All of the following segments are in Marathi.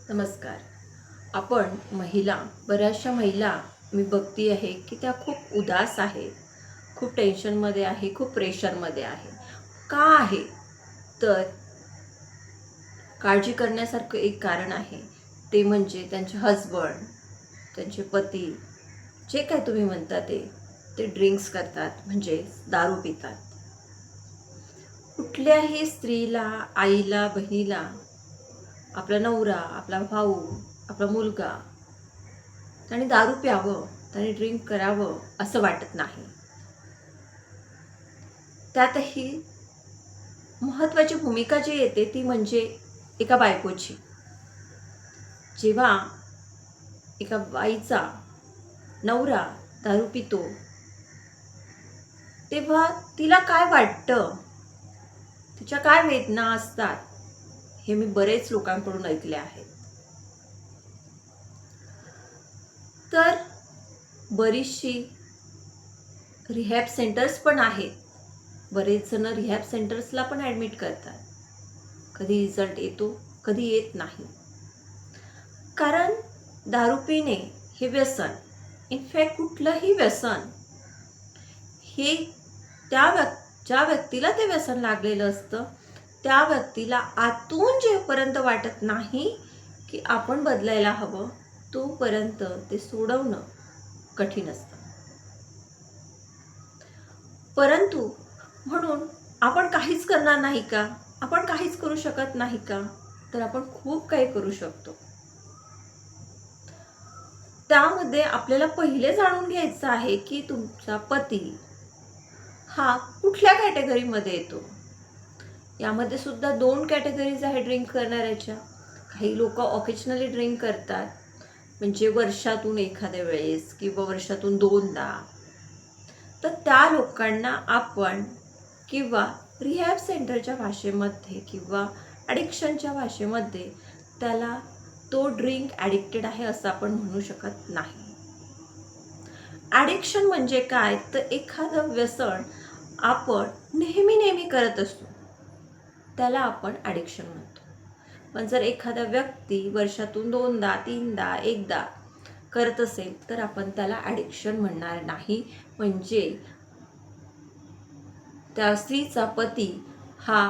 नमस्कार. आपण बऱ्याचशा महिला मी बघती आहे की त्या खूप उदास आहेत, खूप टेन्शनमध्ये आहे, खूप प्रेशरमध्ये आहे. का आहे? तर काळजी करण्यासारखं एक कारण आहे. ते म्हणजे त्यांचे हसबंड, त्यांचे पती, जे काही तुम्ही म्हणता ते ड्रिंक्स करतात, म्हणजे दारू पितात. कुठल्याही स्त्रीला, आईला, बहिणीला आपला नवरा, आपला भाऊ, आपला मुलगा त्याने दारू प्यावं, त्याने ड्रिंक करावं असं वाटत नाही. त्यातही महत्त्वाची भूमिका जी येते ती म्हणजे एका बायकोची. जेव्हा एका बाईचा नवरा दारू पितो, तेव्हा तिला काय वाटतं, तिच्या काय वेदना असतात, हे मी बरेच लोकांकडून ऐकले आहेत. तर बरीचशी रिहॅब सेंटर्स पण आहेत. बरेच जण रिहॅब सेंटर्सला पण ॲडमिट करतात. कधी रिझल्ट येतो, कधी येत नाही. कारण दारू पिणे हे व्यसन, इनफॅक्ट कुठलंही व्यसन हे ज्या व्यक्तीला ते व्यसन लागलेलं असतं, त्या व्यक्तीला आतून जेपर्यंत वाटत नाही की आपण बदलायला हवं, तोपर्यंत ते सोडवणं कठीण असतं. परंतु म्हणून आपण काहीच करणार नाही का? आपण काहीच करू शकत नाही का? तर आपण खूप काही करू शकतो. त्यामध्ये आपल्याला पहिले जाणून घ्यायचं आहे की तुमचा पती हा कुठल्या कॅटेगरीमध्ये येतो. यामध्ये सुद्धा 2 कॅटेगरीज आहे ड्रिंक करणाऱ्याच्या. काही लोक ऑकेजनली ड्रिंक करतात, म्हणजे वर्षातून एखाद्या वेळेस किंवा वर्षातून 2दा. तर त्या लोकांना आपण किंवा रिहॅब सेंटरच्या भाषेमध्ये किंवा ॲडिक्शनच्या भाषेमध्ये त्याला तो ड्रिंक ॲडिक्टेड आहे असं आपण म्हणू शकत नाही. ॲडिक्शन म्हणजे काय? तर एखादं व्यसन आपण नेहमी करत असतो, त्याला आपण ॲडिक्शन म्हणतो. पण जर एखादा व्यक्ती वर्षातून 2दा, 3दा, 1दा करत असेल तर आपण त्याला ॲडिक्शन म्हणणार नाही. म्हणजे त्या स्त्रीचा पती हा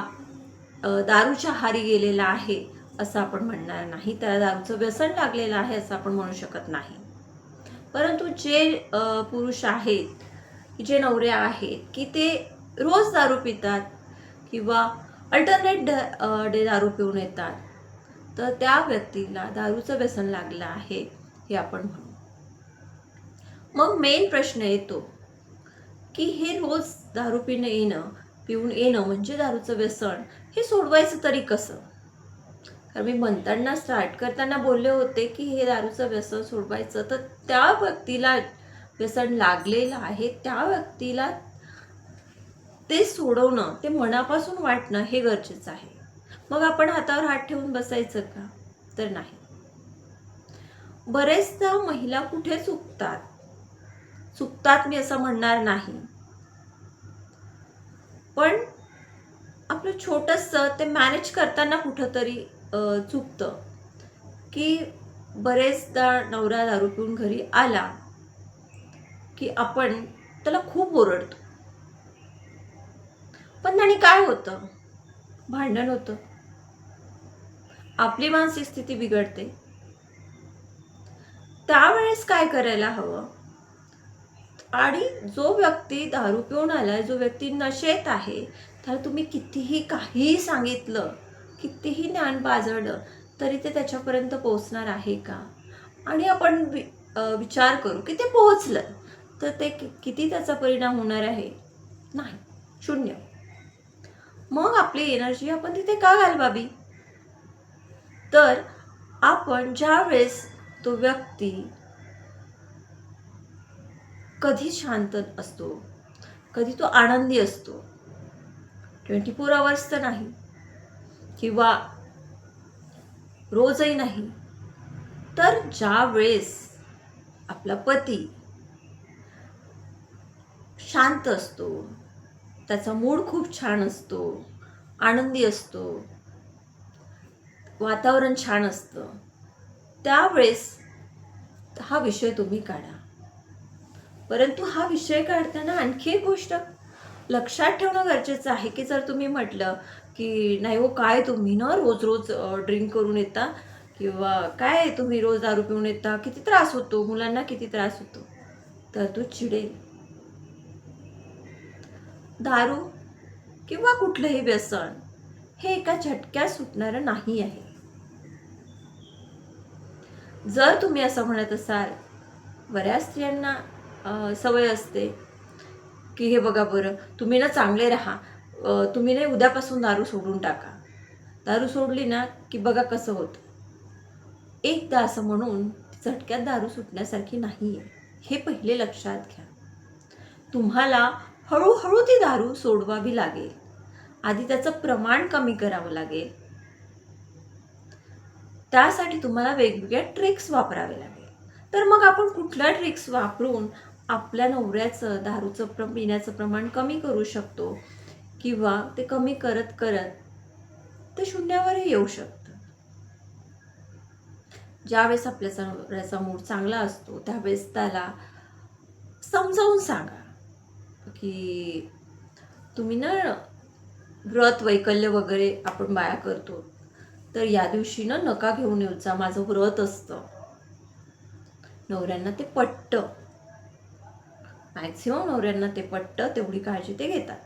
दारूच्या आहारी गेलेला आहे असं आपण म्हणणार नाही. त्याला दारूचं व्यसन लागलेलं आहे असं आपण म्हणू शकत नाही. परंतु जे पुरुष आहेत, जे नवरे आहेत की ते रोज दारू पितात किंवा अल्टरनेट डे दारू पिऊन येतात, तर त्या व्यक्तीला दारूचं व्यसन लागलं आहे हे आपण म्हणू. मग मेन प्रश्न येतो की हे रोज दारू पिऊन येणं म्हणजे दारूचं व्यसन, हे सोडवायचं तरी कसं? कारण मी म्हणताना स्टार्ट करताना बोलले होते की हे दारूचं व्यसन सोडवायचं, तर त्या व्यक्तीला व्यसन लागलेलं आहे, त्या व्यक्तीला ते सोडवणं, ते मनापासून वाटणं हे गरजेचं आहे. मग आपण हातावर हात ठेवून बसायचं का? तर नाही. बरेचदा महिला कुठे चुकतात मी असं म्हणणार नाही, पण आपलं छोटंसं ते मॅनेज करताना कुठंतरी चुकतं. की बरेचदा नवरा दारू पिऊन घरी आला की आपण त्याला खूप ओरडतो, पण त्याने काय होतं? भांडण होतं, आपली मानसिक स्थिती बिघडते. त्यावेळेस काय करायला हवं? आणि जो व्यक्ती दारू पिऊन आलाय, जो व्यक्ती नशेत आहे, त्याला तुम्ही कितीही काही सांगितलं, कितीही ज्ञान पाजळलं, तरी ते त्याच्यापर्यंत पोहोचणार आहे का? आणि आपण विचार करू की ते पोहोचलं तर ते किती त्याचा परिणाम होणार आहे? नाही, 0. मग आपली एनर्जी आपण तिथे का घालवावी? तर आपण ज्या वेळेस तो व्यक्ती कधी शांत असतो, कधी तो आनंदी असतो, 24 आवर्स तर नाही किंवा रोजही नाही, तर ज्या वेळेस आपला पती शांत असतो, त्याचा मूड खूप छान असतो, आनंदी असतो, वातावरण छान असतं, त्यावेळेस हा विषय तुम्ही काढा. परंतु हा विषय काढताना आणखी एक गोष्ट लक्षात ठेवणं गरजेचं आहे की जर तुम्ही म्हटलं की नाही हो काय तुम्ही ना रोज रोज ड्रिंक करून येता किंवा काय तुम्ही रोज दारू पिऊन येता, किती त्रास होतो मुलांना, किती त्रास होतो, तर तो चिडेल. दारू किंवा कुठलंही व्यसन हे एका झटक्यात सुटणारं नाही आहे. जर तुम्ही असं म्हणत असाल, बऱ्याच स्त्रियांना सवय असते की हे बघा बरं तुम्ही ना चांगले राहा, तुम्ही नाही उद्यापासून दारू सोडून टाका, दारू सोडली ना की बघा कसं होतं. एकदा असं म्हणून झटक्यात दारू सुटण्यासारखी नाही आहे, हे पहिले लक्षात घ्या. तुम्हाला हळूहळू ती दारू सोडवावी लागेल. आधी त्याचं प्रमाण कमी करावं लागेल. त्यासाठी तुम्हाला वेगवेगळ्या ट्रिक्स वापरावे लागेल. तर मग आपण कुठल्या ट्रिक्स वापरून आपल्या नवऱ्याचं दारूचं पिण्याचं प्रमाण कमी करू शकतो किंवा ते कमी करत करत ते शून्यावरही येऊ शकतं. ज्यावेळेस आपल्या नवऱ्याचा मूड चांगला असतो त्यावेळेस त्याला समजावून सांगा की तुम्ही ना व्रत वैकल्य वगैरे आपण बाया करतो, तर या दिवशी ना नका घेऊन येऊ जा, माझं व्रत असतं. नवऱ्यांना ते पटतं, मॅक्सिमम नवऱ्यांना ते पटतं, तेवढी काळजी ते घेतात.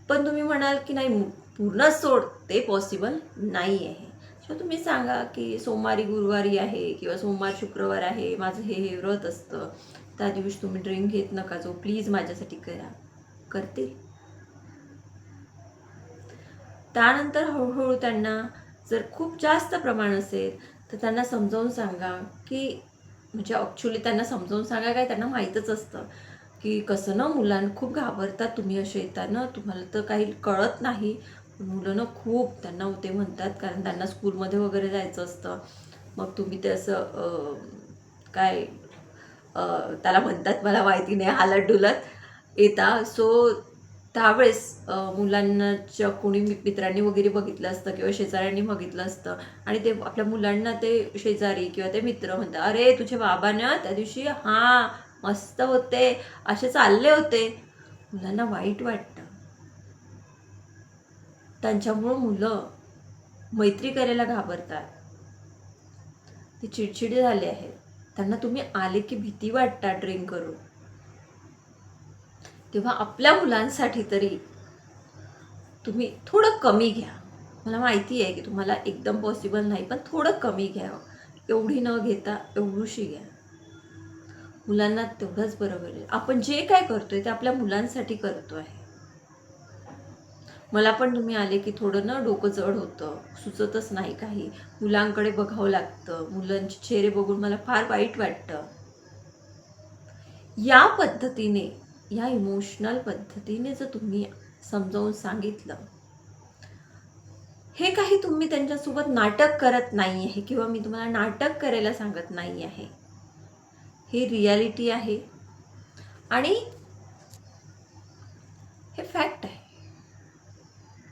पण तुम्ही म्हणाल की नाही पूर्ण सोड, ते पॉसिबल नाही आहे. किंवा तुम्ही सांगा की सोमवारी गुरुवारी आहे किंवा सोमवार शुक्रवार आहे, माझं हे व्रत असतं, त्या दिवशी तुम्ही ड्रिंक घेत नका जो, प्लीज माझ्यासाठी करा. करते. त्यानंतर हळूहळू त्यांना जर खूप जास्त प्रमाण असेल तर त्यांना समजावून सांगा की म्हणजे ॲक्च्युली त्यांना समजावून सांगा काय, त्यांना माहीतच असतं की कसं ना मुलांना खूप घाबरतात, तुम्ही असे येता ना, तुम्हाला तर काही कळत नाही. मुलं ना खूप त्यांना ते म्हणतात, कारण त्यांना स्कूलमध्ये वगैरे जायचं असतं. मग तुम्ही ते असं काय त्याला म्हणतात मला माहिती नाही, हालत डुलत येता. सो त्यावेळेस मुलांच्या कोणी मित्रांनी वगैरे बघितलं असतं किंवा शेजाऱ्यांनी बघितलं असतं आणि ते आपल्या मुलांना ते शेजारी किंवा ते मित्र म्हणतात, अरे तुझे बाबा ना त्या दिवशी हां मस्त होते, असे चालले होते. मुलांना वाईट वाटतं. त्यांच्यामुळं मुलं मैत्री करायला घाबरतात, ते चिडचिडे झाले आहेत. त्यांना तुम्ही आले की भीती वाटतात ड्रिंक करून. तेव्हा आपल्या मुलांसाठी तरी तुम्ही थोडं कमी घ्या. मला माहिती आहे की तुम्हाला एकदम पॉसिबल नाही, पण थोडं कमी घ्या. एवढी न घेता एवढीशी घ्या. मुलांना तेवढंच बरं होईल. आपण जे काय करतोय ते आपल्या मुलांसाठी करतोय. मला पण तुम्ही आले की थोडं ना डोकं जड होतं, सुचतच नाही काही. मुलांकडे बघावं लागतं, मुलांचे चेहरे बघून मला फार वाईट वाटतं. या पद्धतीने, या इमोशनल पद्धतीने जर तुम्ही समजावून सांगितलं, हे काही तुम्ही त्यांच्यासोबत नाटक करत नाही आहे किंवा मी तुम्हाला नाटक करायला सांगत नाही आहे, हे रियालिटी आहे आणि हे फॅक्ट आहे.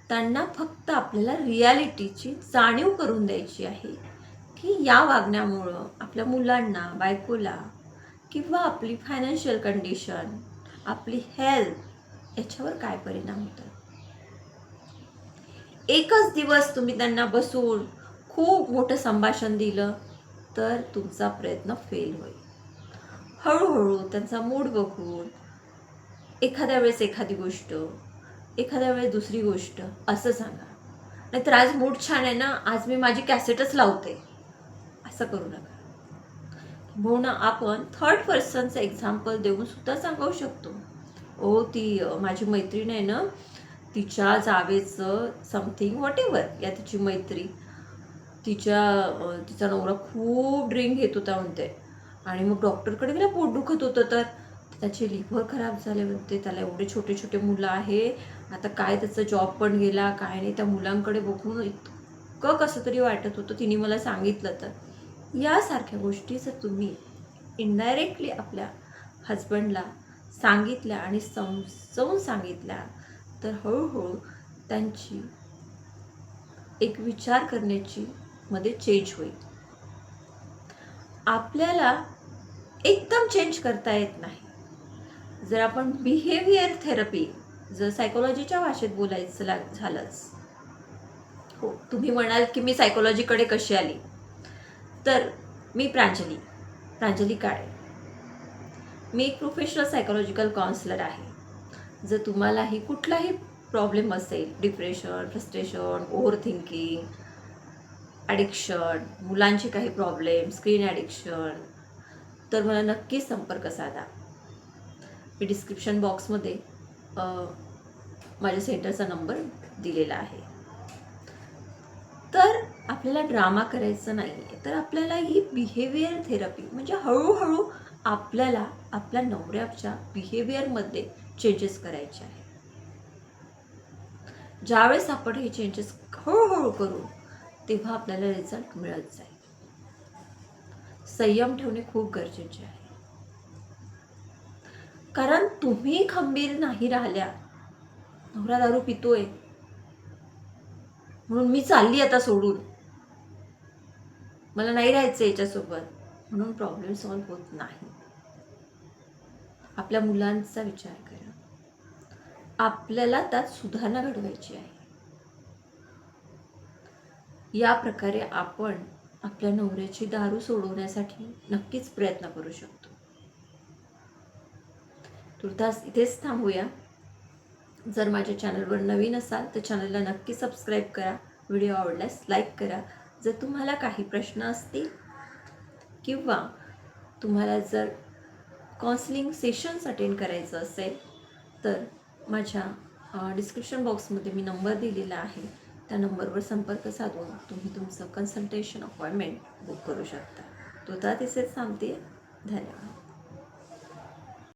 त्यांना फक्त आपल्याला रियालिटीची जाणीव करून द्यायची आहे की या वागण्यामुळं आपल्या मुलांना, बायकोला किंवा आपली फायनान्शियल कंडिशन, आपली हेल्थ याच्यावर काय परिणाम होतात. एकच दिवस तुम्ही त्यांना बसून खूप मोठं संभाषण दिलं तर तुमचा प्रयत्न फेल होईल. हळूहळू त्यांचा मूड बघून एखाद्या वेळेस एखादी गोष्ट, एखाद्या वेळेस दुसरी गोष्ट असं सांगा. नाहीतर आज मूड छान आहे ना, आज मी माझी कॅसेटच लावते, असं करू नका. म्हणून आपण थर्ड पर्सनचं एक्झाम्पल देऊन सुद्धा सांगू शकतो. ओ ती माझी मैत्रीण आहे ना, तिच्या जावेचं समथिंग व्हॉटेवर या तिची मैत्री, तिचा नवरा खूप ड्रिंक घेत होता म्हणते आणि मग डॉक्टरकडे गेला, पोट दुखत होतं तर त्याचे लिव्हर खराब झाले म्हणते, त्याला एवढे छोटे छोटे मुलं आहे, आता काय त्याचा जॉब पण गेला काय नाही. त्या मुलांकडे बघून इतकं कसं तरी वाटत होतं, तिने मला सांगितलं. तर यासारख्या गोष्टी जर तुम्ही इनडायरेक्टली आपल्या हजबंडला सांगितल्या आणि समजावून सांगितल्या तर हळूहळू त्यांची एक विचार करण्याची मध्ये चेंज होईल. आपल्याला एकदम चेंज करता येत नाही. जर आपण बिहेवियर थेरपी, जर सायकोलॉजीच्या भाषेत बोलायचं झालंच, हो, तुम्ही म्हणाल की मी सायकोलॉजीकडे कशी आली, तर मी प्रांजली काळे. मी एक प्रोफेशनल सायकोलॉजिकल काउन्सिलर आहे. जर तुम्हालाही कुठलाही प्रॉब्लेम असेल, depression, frustration, over thinking, addiction, मुलांचे काही प्रॉब्लेम, स्क्रीन ॲडिक्शन, तर मला नक्कीच संपर्क साधा. मी डिस्क्रिप्शन बॉक्समध्ये माझ्या सेंटरचा नंबर दिलेला आहे. तर आपल्याला ड्रामा करायचं नाही आहे, तर आपल्याला ही बिहेवियर थेरपी म्हणजे हळूहळू आपल्याला आपल्या नवऱ्याच्या बिहेवियरमध्ये चेंजेस करायचे आहे. ज्यावेळेस आपण हे चेंजेस हळूहळू करू तेव्हा आपल्याला रिझल्ट मिळत जाईल. संयम ठेवणे खूप गरजेचे आहे. कारण तुम्ही खंबीर नाही राहिल्या, नवरा दारू पितोय म्हणून मी चालली आता सोडून, मला नाही राहायचं याच्यासोबत, म्हणून प्रॉब्लेम सॉल्व्ह होत नाही. आपल्या मुलांचा विचार करा. आपल्याला त्यात सुधारणा घडवायची आहे. या प्रकारे आपण आपल्या नवऱ्याची दारू सोडवण्यासाठी नक्कीच प्रयत्न करू शकतो. तुर्तास इथेच थांबूया. जर माझ्या चॅनलवर नवीन असाल तर चॅनलला नक्की सबस्क्राईब करा. व्हिडिओ आवडल्यास लाईक करा. जर तुम्हाला काही प्रश्न असतील किंवा तुम्हाला जर काउन्सिलिंग सेशन्स अटेंड करायचं असेल तर माझ्या डिस्क्रिप्शन बॉक्समध्ये मी नंबर दिलेला आहे. त्या नंबरवर संपर्क साधून तुम्ही तुमचं कन्सल्टेशन अपॉइंटमेंट बुक करू शकता. तुर्तास इथेच थांबते. धन्यवाद.